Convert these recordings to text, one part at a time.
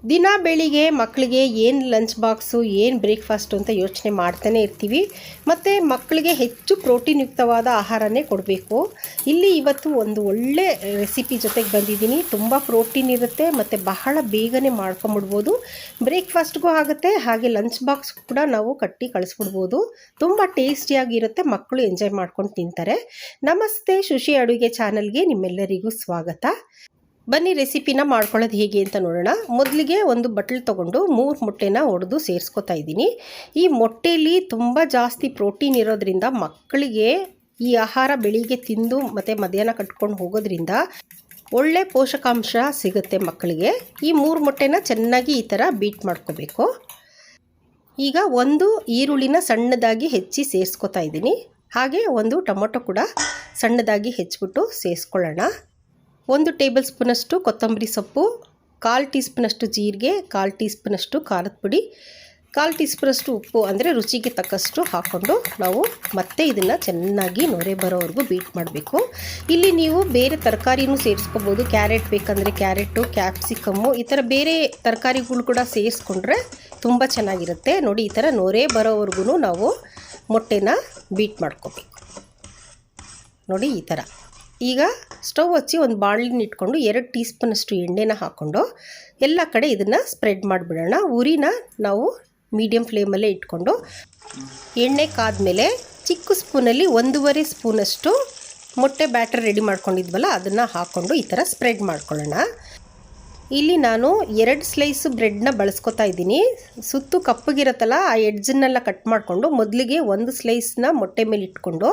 ದಿನ ಬೆಳಿಗ್ಗೆ ಮಕ್ಕಳಿಗೆ ಏನು ಲಂಚ್ ಬಾಕ್ಸು ಏನು ಬ್ರೇಕ್ಫಾಸ್ಟು ಅಂತ ಯೋಚನೆ ಮಾಡ್ತಾನೆ ಇರ್ತೀವಿ. ಮತ್ತು ಮಕ್ಕಳಿಗೆ ಹೆಚ್ಚು ಪ್ರೋಟೀನ್ ಯುಕ್ತವಾದ ಆಹಾರನೇ ಕೊಡಬೇಕು. ಇಲ್ಲಿ ಇವತ್ತು ಒಂದು ಒಳ್ಳೆ ರೆಸಿಪಿ ಜೊತೆಗೆ ಬಂದಿದ್ದೀನಿ. ತುಂಬ ಪ್ರೋಟೀನ್ ಇರುತ್ತೆ ಮತ್ತು ಬಹಳ ಬೇಗನೆ ಮಾಡ್ಕೊಂಬಿಡ್ಬೋದು. ಬ್ರೇಕ್ಫಾಸ್ಟ್ಗೂ ಆಗುತ್ತೆ, ಹಾಗೆ ಲಂಚ್ ಬಾಕ್ಸ್ ಕೂಡ ನಾವು ಕಟ್ಟಿ ಕಳಿಸ್ಬಿಡ್ಬೋದು. ತುಂಬ ಟೇಸ್ಟಿಯಾಗಿರುತ್ತೆ, ಮಕ್ಕಳು ಎಂಜಾಯ್ ಮಾಡ್ಕೊಂಡು ತಿಂತಾರೆ. ನಮಸ್ತೆ, ಶುಶಿ ಅಡುಗೆ ಚಾನಲ್ಗೆ ನಿಮ್ಮೆಲ್ಲರಿಗೂ ಸ್ವಾಗತ. ಬನ್ನಿ ರೆಸಿಪಿನ ಮಾಡ್ಕೊಳ್ಳೋದು ಹೇಗೆ ಅಂತ ನೋಡೋಣ. ಮೊದಲಿಗೆ ಒಂದು ಬಟ್ಲು ತೊಗೊಂಡು 3 ಮೊಟ್ಟೆನ ಒಡೆದು ಸೇರಿಸ್ಕೊತಾ ಇದ್ದೀನಿ. ಈ ಮೊಟ್ಟೆಯಲ್ಲಿ ತುಂಬ ಜಾಸ್ತಿ ಪ್ರೋಟೀನ್ ಇರೋದ್ರಿಂದ ಮಕ್ಕಳಿಗೆ ಈ ಆಹಾರ ಬೆಳಿಗ್ಗೆ ತಿಂದು ಮತ್ತು ಮಧ್ಯಾಹ್ನ ಕಟ್ಕೊಂಡು ಹೋಗೋದ್ರಿಂದ ಒಳ್ಳೆ ಪೋಷಕಾಂಶ ಸಿಗುತ್ತೆ ಮಕ್ಕಳಿಗೆ. ಈ 3 ಮೊಟ್ಟೆನ ಚೆನ್ನಾಗಿ ಈ ಥರ ಬೀಟ್ ಮಾಡ್ಕೋಬೇಕು. ಈಗ ಒಂದು ಈರುಳ್ಳಿನ ಸಣ್ಣದಾಗಿ ಹೆಚ್ಚಿ ಸೇರಿಸ್ಕೊತಾ ಇದ್ದೀನಿ. ಹಾಗೆ ಒಂದು ಟೊಮೊಟೊ ಕೂಡ ಸಣ್ಣದಾಗಿ ಹೆಚ್ಚಿಬಿಟ್ಟು ಸೇರಿಸ್ಕೊಳ್ಳೋಣ. 1 ಟೇಬಲ್ ಸ್ಪೂನಷ್ಟು ಕೊತ್ತಂಬರಿ ಸೊಪ್ಪು, 1/4 ಟೀ ಸ್ಪೂನಷ್ಟು ಜೀರಿಗೆ, 1/4 ಟೀ ಸ್ಪೂನಷ್ಟು ಖಾರದ ಪುಡಿ, 1/4 ಟೀ ಸ್ಪೂನಷ್ಟು ಉಪ್ಪು ಅಂದರೆ ರುಚಿಗೆ ತಕ್ಕಷ್ಟು ಹಾಕ್ಕೊಂಡು ನಾವು ಮತ್ತೆ ಇದನ್ನು ಚೆನ್ನಾಗಿ ನೊರೆ ಬರೋವರೆಗೂ ಬೀಟ್ ಮಾಡಬೇಕು. ಇಲ್ಲಿ ನೀವು ಬೇರೆ ತರಕಾರಿನೂ ಸೇರಿಸ್ಕೋಬೋದು. ಕ್ಯಾರೆಟ್ ಬೇಕಂದರೆ ಕ್ಯಾರೆಟು, ಕ್ಯಾಪ್ಸಿಕಮ್ಮು ಈ ಥರ ಬೇರೆ ತರಕಾರಿಗಳು ಕೂಡ ಸೇರಿಸ್ಕೊಂಡ್ರೆ ತುಂಬ ಚೆನ್ನಾಗಿರುತ್ತೆ. ನೋಡಿ, ಈ ಥರ ನೊರೆ ಬರೋವರೆಗೂ ನಾವು ಮೊಟ್ಟೆನ ಬೀಟ್ ಮಾಡ್ಕೋಬೇಕು. ನೋಡಿ ಈ ಥರ. ಈಗ ಸ್ಟವ್ ಹಚ್ಚಿ ಒಂದು ಬಾಣಲಿನ ಇಟ್ಕೊಂಡು 2 ಟೀ ಸ್ಪೂನಷ್ಟು ಎಣ್ಣೆನ ಹಾಕ್ಕೊಂಡು ಎಲ್ಲ ಕಡೆ ಇದನ್ನು ಸ್ಪ್ರೆಡ್ ಮಾಡಿಬಿಡೋಣ. ಉರಿನ ನಾವು ಮೀಡಿಯಮ್ ಫ್ಲೇಮಲ್ಲೇ ಇಟ್ಕೊಂಡು ಎಣ್ಣೆ ಕಾದ್ಮೇಲೆ ಚಿಕ್ಕ ಸ್ಪೂನಲ್ಲಿ 1.5 ಸ್ಪೂನಷ್ಟು ಮೊಟ್ಟೆ ಬ್ಯಾಟರ್ ರೆಡಿ ಮಾಡ್ಕೊಂಡಿದ್ವಲ್ಲ ಅದನ್ನು ಹಾಕ್ಕೊಂಡು ಈ ಥರ ಸ್ಪ್ರೆಡ್ ಮಾಡ್ಕೊಳ್ಳೋಣ. ಇಲ್ಲಿ ನಾನು 2 ಸ್ಲೈಸ್ ಬ್ರೆಡ್ನ ಬಳಸ್ಕೊತಾ ಇದ್ದೀನಿ. ಸುತ್ತು ಕಪ್ಪಗಿರುತ್ತಲ್ಲ, ಆ ಎಡ್ಜನ್ನೆಲ್ಲ ಕಟ್ ಮಾಡಿಕೊಂಡು ಮೊದಲಿಗೆ 1 ಸ್ಲೈಸ್ನ ಮೊಟ್ಟೆ ಮೇಲೆ ಇಟ್ಕೊಂಡು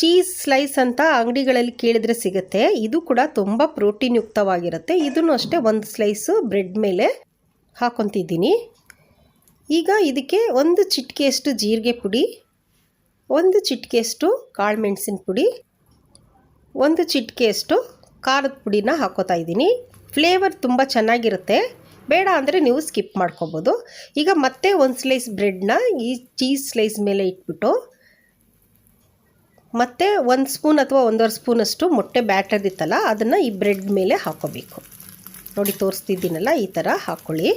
ಚೀಸ್ ಸ್ಲೈಸ್ ಅಂತ ಅಂಗಡಿಗಳಲ್ಲಿ ಕೇಳಿದ್ರೆ ಸಿಗುತ್ತೆ. ಇದು ಕೂಡ ತುಂಬ ಪ್ರೋಟೀನ್ ಯುಕ್ತವಾಗಿರುತ್ತೆ. ಇದನ್ನು ಅಷ್ಟೇ 1 ಸ್ಲೈಸು ಬ್ರೆಡ್ ಮೇಲೆ ಹಾಕ್ಕೊತಿದ್ದೀನಿ. ಈಗ ಇದಕ್ಕೆ 1 ಚಿಟಿಕೆಯಷ್ಟು ಜೀರಿಗೆ ಪುಡಿ, 1 ಚಿಟಿಕೆಯಷ್ಟು ಕಾಳು ಮೆಣಸಿನ ಪುಡಿ, 1 ಚಿಟಿಕೆಯಷ್ಟು ಖಾರದ ಪುಡಿನ ಹಾಕ್ಕೋತಾ ಇದ್ದೀನಿ. ಫ್ಲೇವರ್ ತುಂಬ ಚೆನ್ನಾಗಿರುತ್ತೆ. ಬೇಡ ಅಂದರೆ ನೀವು ಸ್ಕಿಪ್ ಮಾಡ್ಕೋಬೋದು. ಈಗ ಮತ್ತೆ 1 ಸ್ಲೈಸ್ ಬ್ರೆಡ್ನ ಈ ಚೀಸ್ ಸ್ಲೈಸ್ ಮೇಲೆ ಇಟ್ಬಿಟ್ಟು ಮತ್ತು 1 ಸ್ಪೂನ್ ಅಥವಾ 1.5 ಸ್ಪೂನಷ್ಟು ಮೊಟ್ಟೆ ಬ್ಯಾಟರ್ ಇತ್ತಲ್ಲ ಅದನ್ನು ಈ ಬ್ರೆಡ್ ಮೇಲೆ ಹಾಕ್ಕೋಬೇಕು. ನೋಡಿ, ತೋರಿಸ್ತಿದ್ದೀನಲ್ಲ, ಈ ಥರ ಹಾಕ್ಕೊಳ್ಳಿ.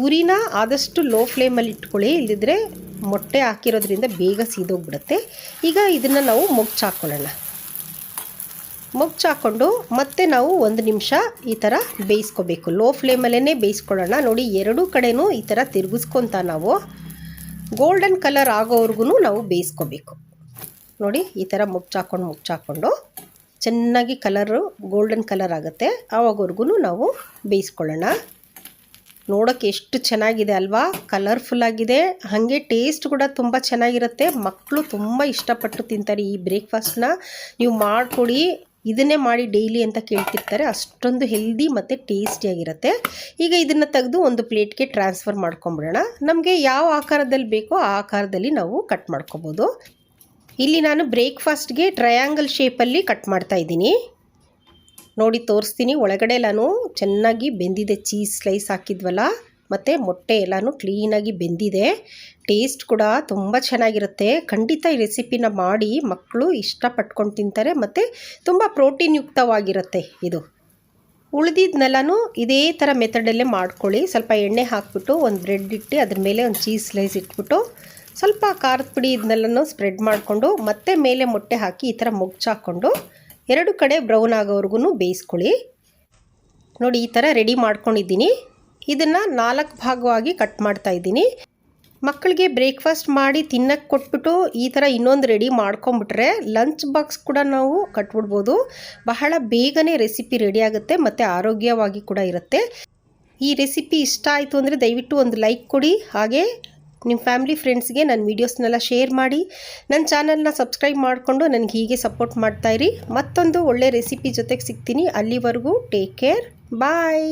ಉರಿನ ಆದಷ್ಟು ಲೋ ಫ್ಲೇಮಲ್ಲಿ ಇಟ್ಕೊಳ್ಳಿ, ಇಲ್ಲದಿದ್ದರೆ ಮೊಟ್ಟೆ ಹಾಕಿರೋದ್ರಿಂದ ಬೇಗ ಸೀದೋಗ್ಬಿಡುತ್ತೆ. ಈಗ ಇದನ್ನು ನಾವು ಮುಚ್ಚಾಕೊಳ್ಳೋಣ. ಮುಚ್ಚಾಕೊಂಡು ಮತ್ತೆ ನಾವು 1 ನಿಮಿಷ ಈ ಥರ ಬೇಯಿಸ್ಕೋಬೇಕು. ಲೋ ಫ್ಲೇಮಲ್ಲೇ ಬೇಯಿಸ್ಕೊಳ್ಳೋಣ. ನೋಡಿ, 2 ಕಡೆನೂ ಈ ಥರ ತಿರುಗಿಸ್ಕೊತ ನಾವು ಗೋಲ್ಡನ್ ಕಲರ್ ಆಗೋವರೆಗೂ ನಾವು ಬೇಯಿಸ್ಕೋಬೇಕು. ನೋಡಿ, ಈ ಥರ ಮುಚ್ಚಾಕೊಂಡು ಚೆನ್ನಾಗಿ ಕಲರು ಗೋಲ್ಡನ್ ಕಲರ್ ಆಗುತ್ತೆ, ಆವಾಗವರೆಗೂ ನಾವು ಬೇಯಿಸ್ಕೊಳ್ಳೋಣ. ನೋಡೋಕ್ಕೆ ಎಷ್ಟು ಚೆನ್ನಾಗಿದೆ ಅಲ್ವಾ, ಕಲರ್ಫುಲ್ ಆಗಿದೆ. ಹಾಗೆ ಟೇಸ್ಟ್ ಕೂಡ ತುಂಬ ಚೆನ್ನಾಗಿರುತ್ತೆ. ಮಕ್ಕಳು ತುಂಬ ಇಷ್ಟಪಟ್ಟು ತಿಂತಾರೆ. ಈ ಬ್ರೇಕ್ಫಾಸ್ಟ್ನ ನೀವು ಮಾಡಿಕೊಡಿ, ಇದನ್ನೇ ಮಾಡಿ ಡೈಲಿ ಅಂತ ಕೇಳ್ತಿರ್ತಾರೆ. ಅಷ್ಟೊಂದು ಹೆಲ್ದಿ ಮತ್ತು ಟೇಸ್ಟಿಯಾಗಿರುತ್ತೆ. ಈಗ ಇದನ್ನು ತೆಗೆದು ಒಂದು ಪ್ಲೇಟ್ಗೆ ಟ್ರಾನ್ಸ್ಫರ್ ಮಾಡ್ಕೊಂಬಿಡೋಣ. ನಮಗೆ ಯಾವ ಆಕಾರದಲ್ಲಿ ಬೇಕೋ ಆ ಆಕಾರದಲ್ಲಿ ನಾವು ಕಟ್ ಮಾಡ್ಕೊಬೋದು. ಇಲ್ಲಿ ನಾನು ಬ್ರೇಕ್ಫಾಸ್ಟ್ಗೆ ಟ್ರಯಾಂಗಲ್ ಶೇಪಲ್ಲಿ ಕಟ್ ಮಾಡ್ತಾ ಇದ್ದೀನಿ. ನೋಡಿ, ತೋರಿಸ್ತೀನಿ. ಒಳಗಡೆ ಎಲ್ಲನೂ ಚೆನ್ನಾಗಿ ಬೆಂದಿದೆ. ಚೀಸ್ ಸ್ಲೈಸ್ ಹಾಕಿದ್ವಲ್ಲ ಮತ್ತು ಮೊಟ್ಟೆ ಎಲ್ಲನೂ ಕ್ಲೀನಾಗಿ ಬೆಂದಿದೆ. ಟೇಸ್ಟ್ ಕೂಡ ತುಂಬ ಚೆನ್ನಾಗಿರುತ್ತೆ. ಖಂಡಿತ ಈ ರೆಸಿಪಿನ ಮಾಡಿ, ಮಕ್ಕಳು ಇಷ್ಟಪಟ್ಕೊಂಡು ತಿಂತಾರೆ ಮತ್ತು ತುಂಬ ಪ್ರೋಟೀನ್ ಯುಕ್ತವಾಗಿರುತ್ತೆ ಇದು. ಉಳಿದಿದ್ದನ್ನೆಲ್ಲನೂ ಇದೇ ಥರ ಮೆಥಡಲ್ಲೇ ಮಾಡ್ಕೊಳ್ಳಿ. ಸ್ವಲ್ಪ ಎಣ್ಣೆ ಹಾಕ್ಬಿಟ್ಟು ಒಂದು ಬ್ರೆಡ್ ಇಟ್ಟು ಅದ್ರ ಮೇಲೆ ಒಂದು ಚೀಸ್ ಸ್ಲೈಸ್ ಇಟ್ಬಿಟ್ಟು ಸ್ವಲ್ಪ ಖಾರದ ಪುಡಿ ಇದನ್ನೆಲ್ಲನೂ ಸ್ಪ್ರೆಡ್ ಮಾಡಿಕೊಂಡು ಮತ್ತೆ ಮೇಲೆ ಮೊಟ್ಟೆ ಹಾಕಿ ಈ ಥರ ಮುಚ್ಚಾಕೊಂಡು 2 ಕಡೆ ಬ್ರೌನ್ ಆಗೋವರೆಗೂ ಬೇಯಿಸ್ಕೊಳ್ಳಿ. ನೋಡಿ, ಈ ಥರ ರೆಡಿ ಮಾಡ್ಕೊಂಡಿದ್ದೀನಿ. ಇದನ್ನು 4 ಭಾಗವಾಗಿ ಕಟ್ ಮಾಡ್ತಾ ಇದ್ದೀನಿ. ಮಕ್ಕಳಿಗೆ ಬ್ರೇಕ್ಫಾಸ್ಟ್ ಮಾಡಿ ತಿನ್ನಕ್ಕೆ ಕೊಟ್ಬಿಟ್ಟು ಈ ಥರ ಇನ್ನೊಂದು ರೆಡಿ ಮಾಡ್ಕೊಂಬಿಟ್ರೆ ಲಂಚ್ ಬಾಕ್ಸ್ ಕೂಡ ನಾವು ಕಟ್ಬಿಡ್ಬೋದು. ಬಹಳ ಬೇಗನೆ ರೆಸಿಪಿ ರೆಡಿ ಆಗುತ್ತೆ ಮತ್ತು ಆರೋಗ್ಯವಾಗಿ ಕೂಡ ಇರುತ್ತೆ. ಈ ರೆಸಿಪಿ ಇಷ್ಟ ಆಯಿತು ಅಂದರೆ ದಯವಿಟ್ಟು ಒಂದು ಲೈಕ್ ಕೊಡಿ. ಹಾಗೆ ನಿಮ್ಮ ಫ್ಯಾಮಿಲಿ ಫ್ರೆಂಡ್ಸ್ಗೆ ನನ್ನ ವೀಡಿಯೋಸ್ನೆಲ್ಲ ಶೇರ್ ಮಾಡಿ. ನನ್ನ ಚಾನಲ್ನ ಸಬ್ಸ್ಕ್ರೈಬ್ ಮಾಡಿಕೊಂಡು ನನಗೆ ಹೀಗೆ ಸಪೋರ್ಟ್ ಮಾಡ್ತಾಯಿರಿ. ಮತ್ತೊಂದು ಒಳ್ಳೆ ರೆಸಿಪಿ ಜೊತೆಗೆ ಸಿಗ್ತೀನಿ. ಅಲ್ಲಿವರೆಗೂ ಟೇಕ್ ಕೇರ್, ಬಾಯ್.